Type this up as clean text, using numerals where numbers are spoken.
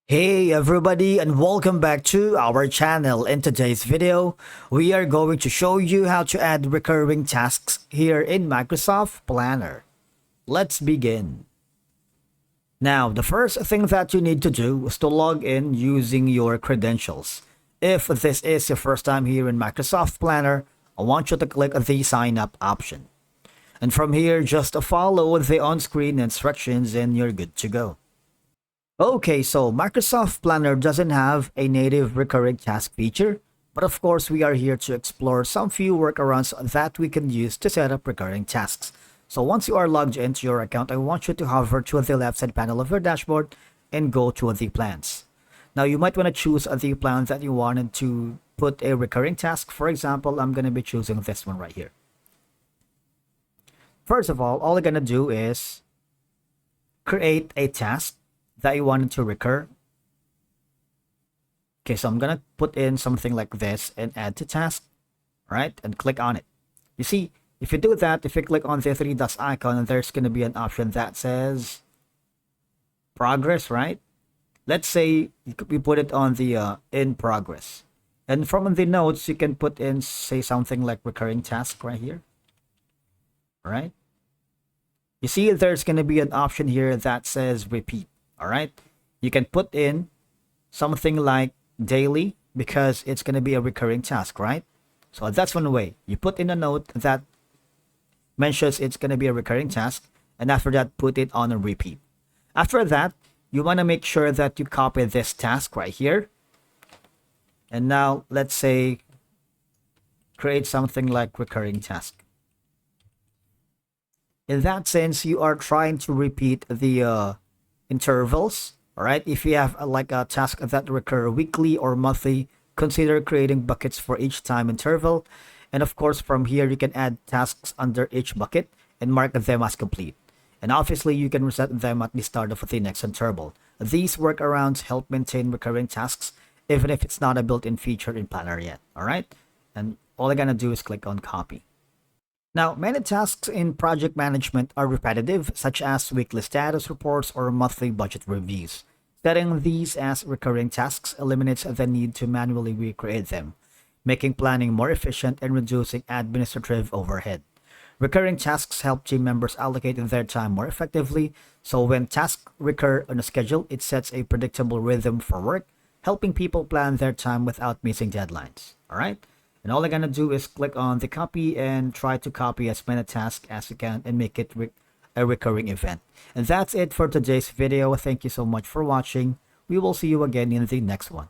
Hey everybody, and welcome back to our channel. In today's video, we are going to show you how to add recurring tasks here in Microsoft Planner. Let's begin. Now, the first thing that you need to do is to log in using your credentials. If this is your first time here in Microsoft Planner, I want you to click the sign up option. And from here, just follow the on-screen instructions and you're good to go. Okay, so Microsoft Planner doesn't have a native recurring task feature, but of course we are here to explore some few workarounds that we can use to set up recurring tasks. So once you are logged into your account, I want you to hover to the left side panel of your dashboard and go to the plans. Now you might want to choose the plan that you wanted to put a recurring task. For example, I'm going to be choosing this one right here. First of all I'm going to do is create a task that you wanted to recur. Okay, so I'm gonna put in something like this and add to task, right? And click on it. You see, if you do that, if you click on the three dots icon, there's gonna be an option that says progress, right? Let's say we put it on the in progress. And from the notes, you can put in, say, something like recurring task right here, right? You see, there's gonna be an option here that says repeat. All right, you can put in something like daily because it's going to be a recurring task, right? So that's one way. You put in a note that mentions it's going to be a recurring task, and after that put it on a repeat. After that, you want to make sure that you copy this task right here, and now let's say create something like recurring task. In that sense, you are trying to repeat the intervals. All right, if you have like a task that recur weekly or monthly, consider creating buckets for each time interval. And of course, from here you can add tasks under each bucket and mark them as complete. And obviously you can reset them at the start of the next interval. These workarounds help maintain recurring tasks even if it's not a built-in feature in Planner yet. All right, and all I'm gonna do is click on copy. Now, many tasks in project management are repetitive, such as weekly status reports or monthly budget reviews. Setting these as recurring tasks eliminates the need to manually recreate them, making planning more efficient and reducing administrative overhead. Recurring tasks help team members allocate their time more effectively, so when tasks recur on a schedule, it sets a predictable rhythm for work, helping people plan their time without missing deadlines. All right? And all I'm gonna do is click on the copy and try to copy as many tasks as you can and make it a recurring event. And that's it for today's video. Thank you so much for watching. We will see you again in the next one.